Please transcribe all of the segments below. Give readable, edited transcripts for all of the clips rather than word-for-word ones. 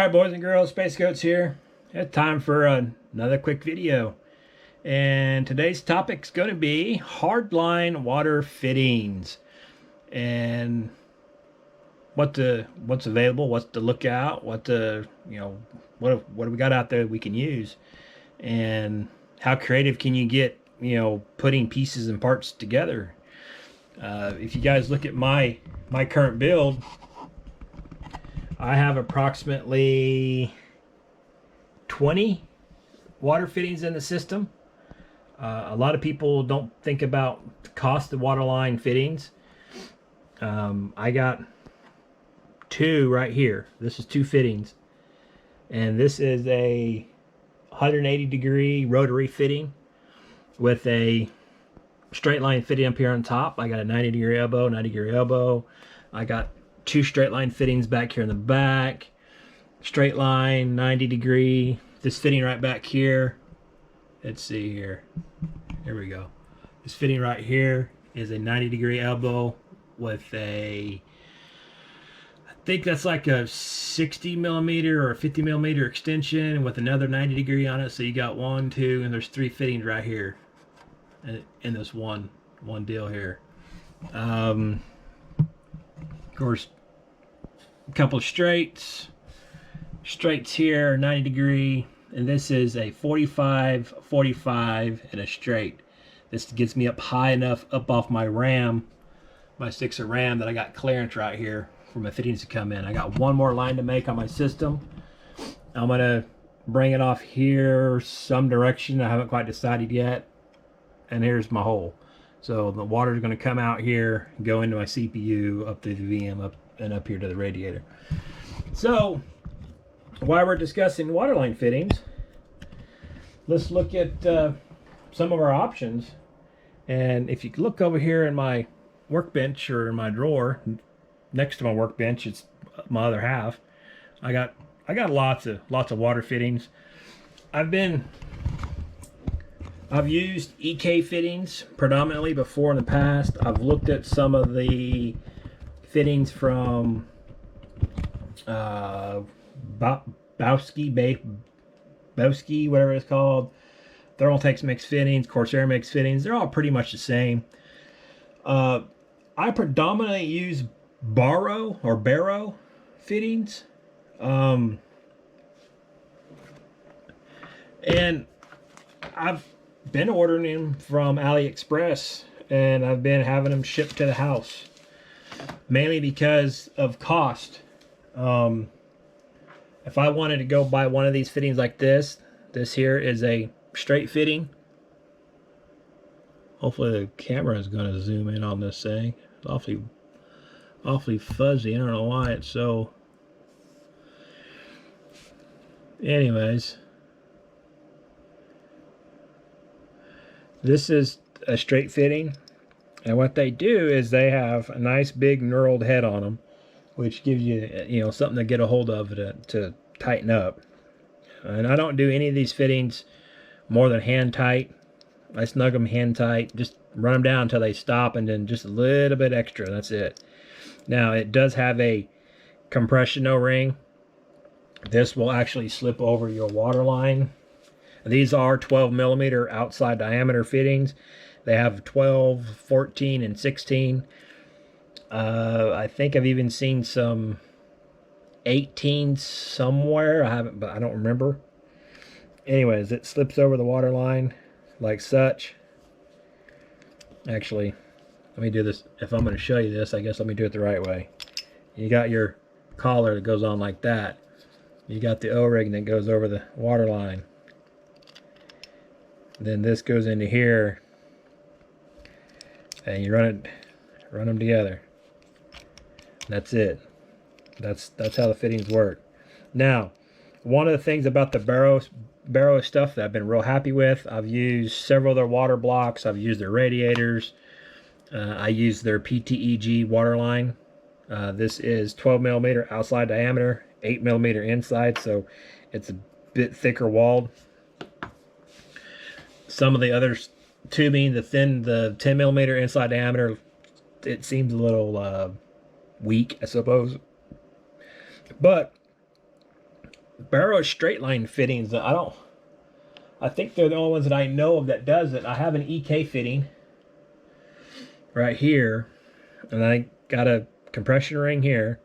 Alright, boys and girls, Space Goats here. It's time for another quick video. And today's topic's going to be hardline water fittings. And what's available, what's to look out, what do we got out there that we can use. And how creative can you get, putting pieces and parts together. If you guys look at my current build, I have approximately 20 water fittings in the system. A lot of people don't think about the cost of waterline fittings. I got two right here. This is two fittings. And this is a 180 degree rotary fitting with a straight line fitting up here on top. I got a 90 degree elbow, 90 degree elbow. I got two straight line fittings back here in the back, straight line 90 degree. This fitting right back here, let's see here, we go. This fitting right here is a 90 degree elbow with I think that's like a 60 millimeter or 50 millimeter extension with another 90 degree on it. So you got 1, 2, and there's 3 fittings right here in this one deal here. Of course, a couple of straights here, 90 degree, and this is a 45, 45, and a straight. This gets me up high enough up off my RAM, my sticks of RAM, that I got clearance right here for my fittings to come in. I got one more line to make on my system. I'm gonna bring it off here some direction. I haven't quite decided yet. And here's my hole. So the water is going to come out here, go into my CPU, up through the VM, up here to the radiator. So while we're discussing waterline fittings, let's look at some of our options. And if you look over here in my workbench or in my drawer next to my workbench, it's my other half. I got lots of water fittings. I've used EK fittings predominantly before in the past. I've looked at some of the fittings from Bowski, whatever it's called. Thermaltake makes fittings, Corsair makes fittings. They're all pretty much the same. I predominantly use Barrow fittings. And I've been ordering them from AliExpress, and I've been having them shipped to the house, mainly because of cost. If I wanted to go buy one of these fittings like this here is a straight fitting. Hopefully the camera is going to zoom in on this thing. It's awfully fuzzy. I don't know why it's so. Anyways, this is a straight fitting, and what they do is they have a nice big knurled head on them, which gives you something to get a hold of to tighten up. And I don't do any of these fittings more than hand tight. I snug them hand tight, just run them down until they stop, and then just a little bit extra. That's it. Now it does have a compression O-ring. This will actually slip over your water line. These are 12 millimeter outside diameter fittings. They have 12, 14, and 16. I think I've even seen some 18 somewhere. But I don't remember. Anyways, it slips over the water line like such. Actually, let me do this. If I'm going to show you this, I guess let me do it the right way. You got your collar that goes on like that. You got the O-ring that goes over the water line. Then this goes into here, and you run them together. That's it. That's how the fittings work. Now, one of the things about the Barrow stuff that I've been real happy with, I've used several of their water blocks. I've used their radiators. I use their PTEG water line. This is 12 millimeter outside diameter, 8 millimeter inside, so it's a bit thicker walled. Some of the other tubing, the 10 millimeter inside diameter, it seems a little weak, I suppose. But Barrow straight line fittings. I think they're the only ones that I know of that does it. I have an EK fitting right here, and I got a compression ring here.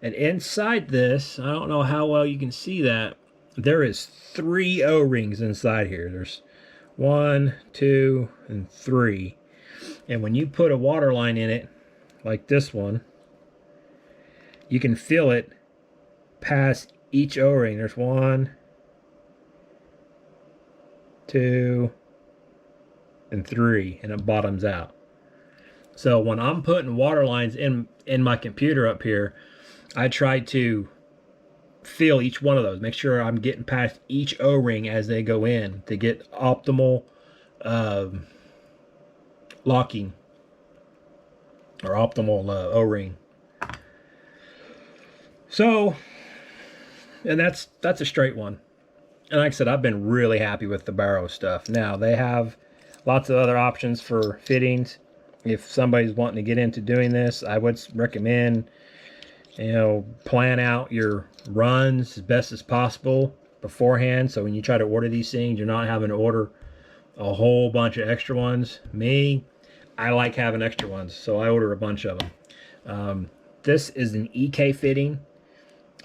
And inside this, I don't know how well you can see that, there is 3 O-rings inside here. There's 1, 2, and 3. And when you put a water line in it, like this one, you can feel it past each O-ring. There's 1, 2, and 3, and it bottoms out. So when I'm putting water lines in my computer up here, I try to feel each one of those, make sure I'm getting past each O-ring as they go in to get optimal locking or optimal O-ring. So, and that's a straight one. And like I said, I've been really happy with the Barrow stuff. Now, they have lots of other options for fittings. If somebody's wanting to get into doing this, I would recommend, plan out your runs as best as possible beforehand. So when you try to order these things, you're not having to order a whole bunch of extra ones. Me, I like having extra ones, so I order a bunch of them. This is an EK fitting.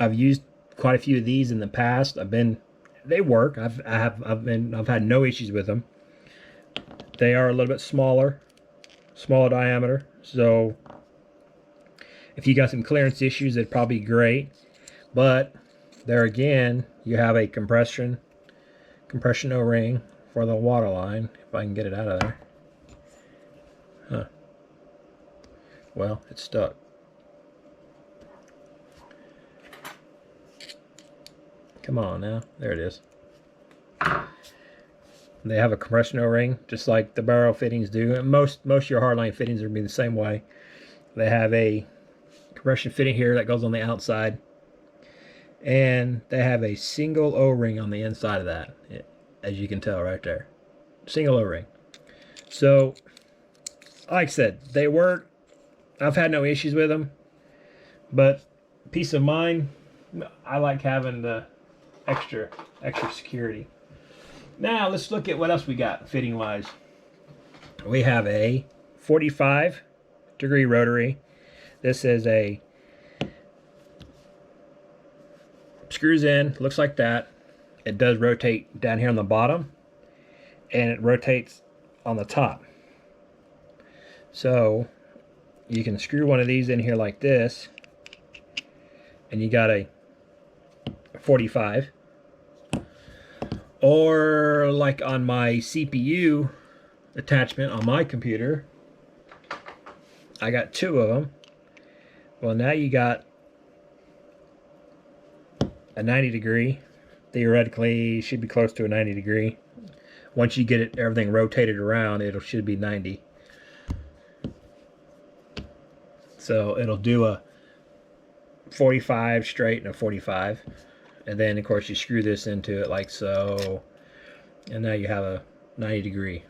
I've used quite a few of these in the past. They work. I've had no issues with them. They are a little bit smaller diameter. So if you got some clearance issues, it'd probably be great. But there again, you have a compression O-ring for the water line. If I can get it out of there. Huh. Well, it's stuck. Come on now. There it is. They have a compression O-ring, just like the Barrow fittings do. And most of your hardline fittings are going to be the same way. They have a compression fitting here that goes on the outside. And they have a single O-ring on the inside of that, as you can tell right there. Single O-ring. So, like I said, they work. I've had no issues with them. But peace of mind, I like having the extra security. Now let's look at what else we got fitting wise. We have a 45-degree rotary. This is a screws in, looks like that. It does rotate down here on the bottom, and it rotates on the top. So you can screw one of these in here like this, and you got a 45. Or like on my CPU attachment on my computer, I got 2 of them. Well, now you got a 90-degree. Theoretically, should be close to a 90-degree. Once you get everything rotated around, it should be 90. So it'll do a 45 straight and a 45. And then, of course, you screw this into it like so. And now you have a 90-degree.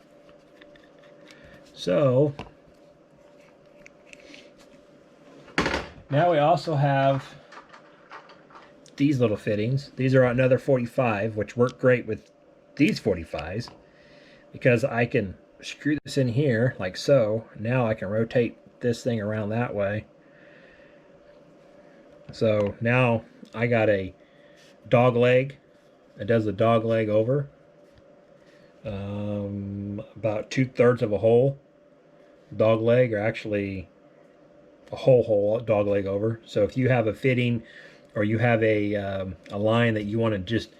So, now we also have these little fittings. These are another 45, which work great with these 45s. Because I can screw this in here like so. Now I can rotate this thing around that way. So, now I got a dog leg. It does the dog leg over. About 2/3 of a whole dog leg, or actually a whole dog leg over. So if you have a fitting, or you have a line that you want to just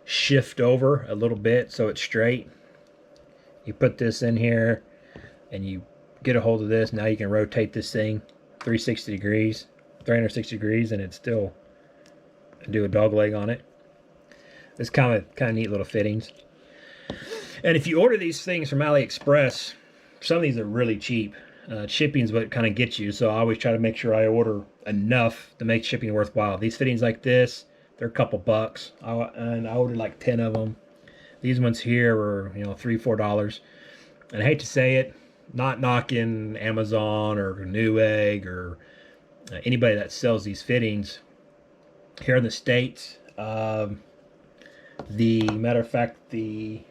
shift over a little bit so it's straight, you put this in here and you get a hold of this. Now you can rotate this thing 360 degrees, and it still do a dog leg on it. It's kind of neat little fittings. And if you order these things from AliExpress, some of these are really cheap. Shipping's what kind of gets you, so I always try to make sure I order enough to make shipping worthwhile. These fittings like this, they're a couple bucks, and I ordered like 10 of them. These ones here were, $3-4. And I hate to say it, not knocking Amazon or Newegg or anybody that sells these fittings. Here in the States, The matter of fact, the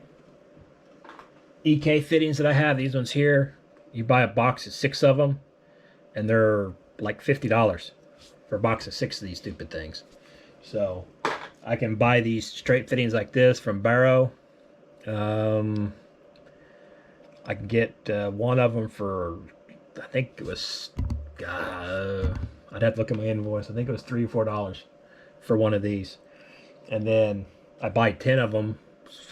EK fittings that I have, these ones here, you buy a box of 6 of them, and they're like $50 for a box of 6 of these stupid things. So I can buy these straight fittings like this from Barrow. I can get one of them for, I think it was, I'd have to look at my invoice. I think it was $3 or $4 for one of these. And then I buy 10 of them,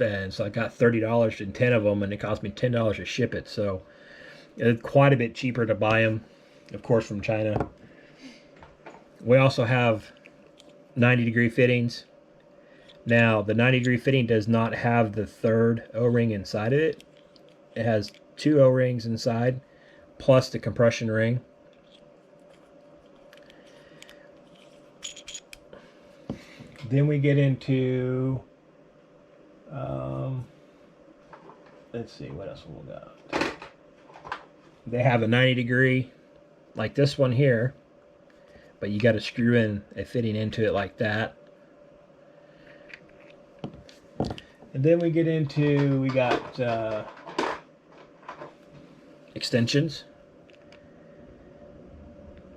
and so I got $30 in 10 of them, and it cost me $10 to ship it. So it's quite a bit cheaper to buy them, of course, from China. We also have 90-degree fittings. Now, the 90-degree fitting does not have the third O-ring inside of it. It has 2 O-rings inside, plus the compression ring. Then we get into, let's see, what else we got? They have a 90-degree, like this one here, but you got to screw in a fitting into it like that. And then we get into, we got extensions.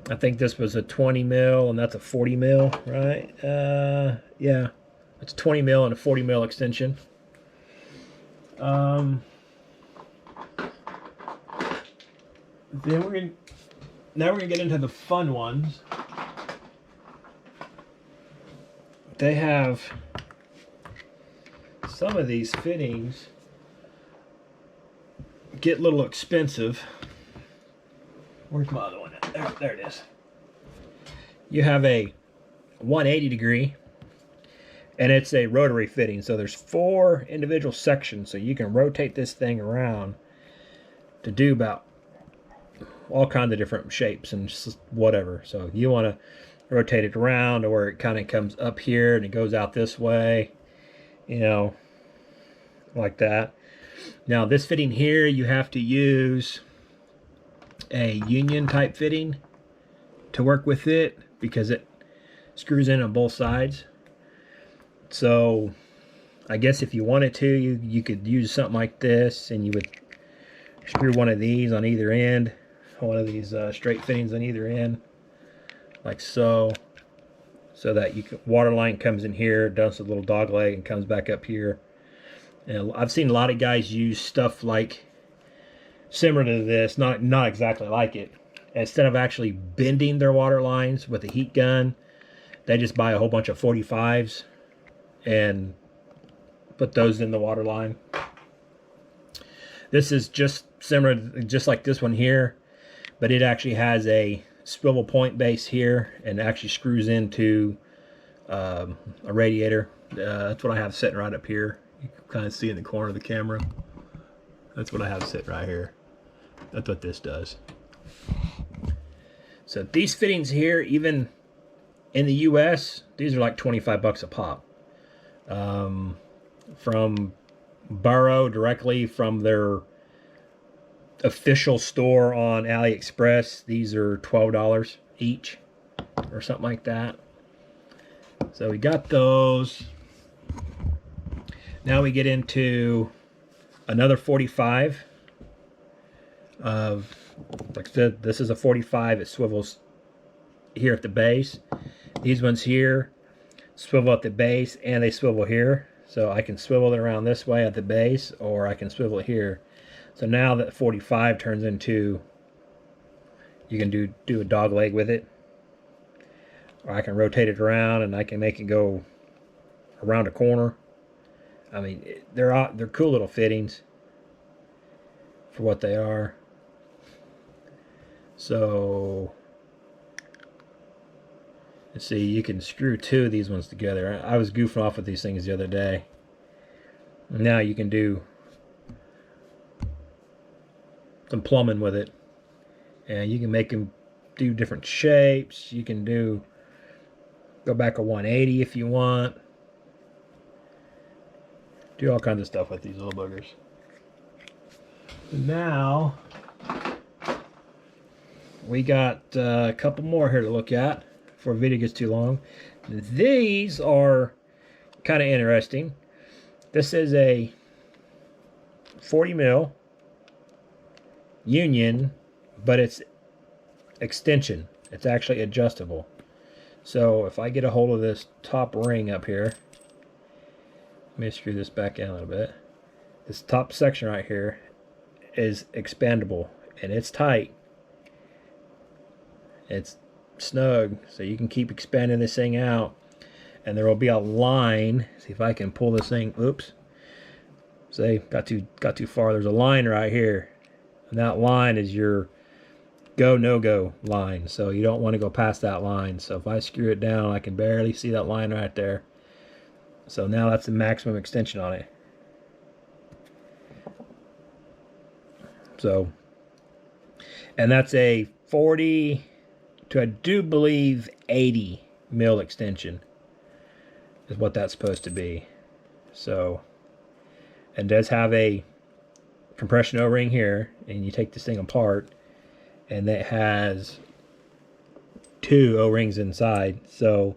I think this was a 20 mil and that's a 40 mil, right? Yeah, it's 20 mil and a 40 mil extension. Then now we're gonna get into the fun ones. They have some of these fittings get a little expensive. Where's my other one? There it is. You have a 180 degree, and it's a rotary fitting. So there's 4 individual sections, so you can rotate this thing around to do about all kinds of different shapes and just whatever. So if you want to rotate it around, or it kind of comes up here and it goes out this way, you know, like that. Now this fitting here, you have to use a union type fitting to work with it because it screws in on both sides. So I guess if you wanted to, you could use something like this, and you would screw one of these on either end, one of these straight fittings on either end, like so, so that you can, water line comes in here, does a little dog leg, and comes back up here. And I've seen a lot of guys use stuff like similar to this, not exactly like it. Instead of actually bending their water lines with a heat gun, they just buy a whole bunch of 45s and put those in the water line. This is just similar, just like this one here, but it actually has a swivel point base here and actually screws into a radiator. That's what I have sitting right up here. You can kind of see in the corner of the camera. That's what I have sitting right here. That's what this does. So these fittings here, even in the US, these are like 25 bucks a pop. From Barrow, directly from their official store on AliExpress, these are $12 each or something like that. So we got those. Now we get into another 45. Like I said, this is a 45. It swivels here at the base. These ones here swivel at the base, and they swivel here. So I can swivel it around this way at the base, or I can swivel it here. So now that 45 turns into, you can do a dog leg with it, or I can rotate it around and I can make it go around a corner. I mean, they're cool little fittings for what they are. So let's see, you can screw 2 of these ones together. I was goofing off with these things the other day. Now you can do some plumbing with it, and you can make them do different shapes. You can go back a 180 if you want. Do all kinds of stuff with these little boogers. Now we got a couple more here to look at before the video gets too long. These are kind of interesting. This is a 40 mil union, but it's extension. It's actually adjustable. So if I get a hold of this top ring up here, let me screw this back in a little bit. This top section right here is expandable, and it's tight. It's snug, so you can keep expanding this thing out. And there will be a line. See if I can pull this thing. Oops. See, got too far. There's a line right here, and that line is your go no go line. So you don't want to go past that line. So if I screw it down, I can barely see that line right there. So now that's the maximum extension on it. So, and that's a 40 to, I do believe, 80 mil extension is what that's supposed to be. So, it does have a compression O-ring here, and you take this thing apart, and it has 2 O-rings inside. So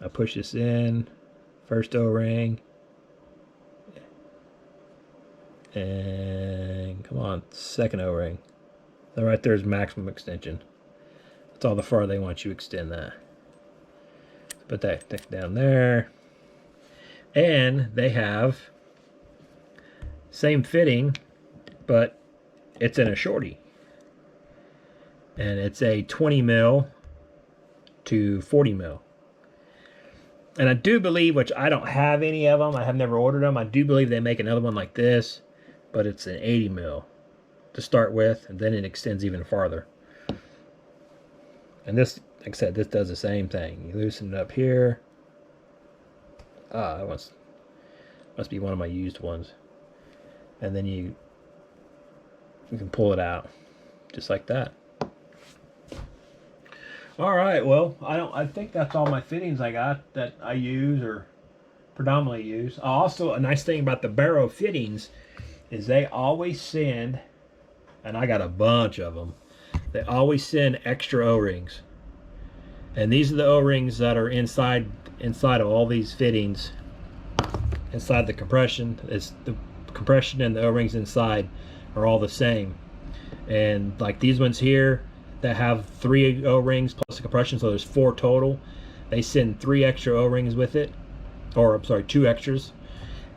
I push this in, first O-ring, and come on, second O-ring. So right there's maximum extension. That's all the far they want you to extend that. Put that thing down there. And they have same fitting, but it's in a shorty. And it's a 20 mil to 40 mil. And I do believe, which I don't have any of them, I have never ordered them, I do believe they make another one like this, but it's an 80 mil to start with, and then it extends even farther. And this, like I said, this does the same thing. You loosen it up here. That must be one of my used ones. And then you can pull it out just like that. All right, well, I think that's all my fittings I got that I use or predominantly use. Also, a nice thing about the Barrow fittings is they always send, and I got a bunch of them, they always send extra O-rings. And these are the O-rings that are inside of all these fittings. Inside the compression, it's the compression and the O-rings inside are all the same. And like these ones here that have 3 O-rings plus the compression, so there's 4 total. They send 3 extra O-rings with it, or I'm sorry, 2 extras.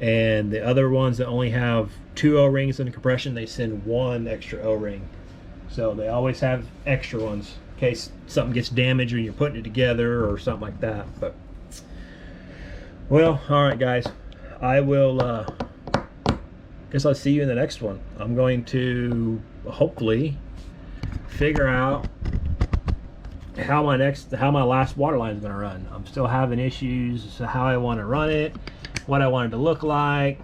And the other ones that only have 2 O-rings in the compression, they send 1 extra O-ring. So they always have extra ones in case something gets damaged when you're putting it together or something like that. But well, all right, guys, I will guess I'll see you in the next one. I'm going to hopefully figure out how my last water line is going to run. I'm still having issues as to how I want to run it, what I want it to look like.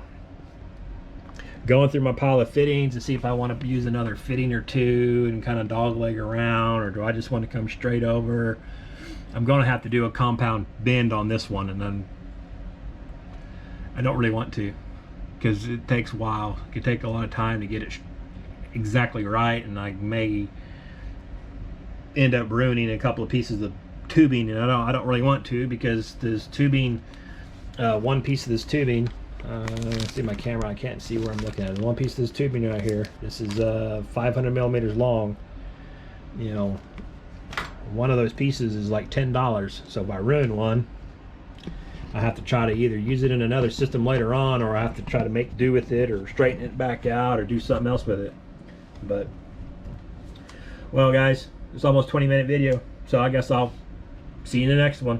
Going through my pile of fittings to see if I want to use another fitting or 2 and kind of dogleg around, or do I just want to come straight over. I'm going to have to do a compound bend on this one, and then I don't really want to because it takes a while. It could take a lot of time to get it exactly right, and I may end up ruining a couple of pieces of tubing, and I don't really want to, because this tubing, one piece of this tubing, let's see my camera, I can't see where I'm looking at. One piece of this tubing right here, this is 500 millimeters long. You know, one of those pieces is like $10. So if I ruin one, I have to try to either use it in another system later on, or I have to try to make do with it, or straighten it back out, or do something else with it. But well, guys, it's almost 20-minute video, so I guess I'll see you in the next one.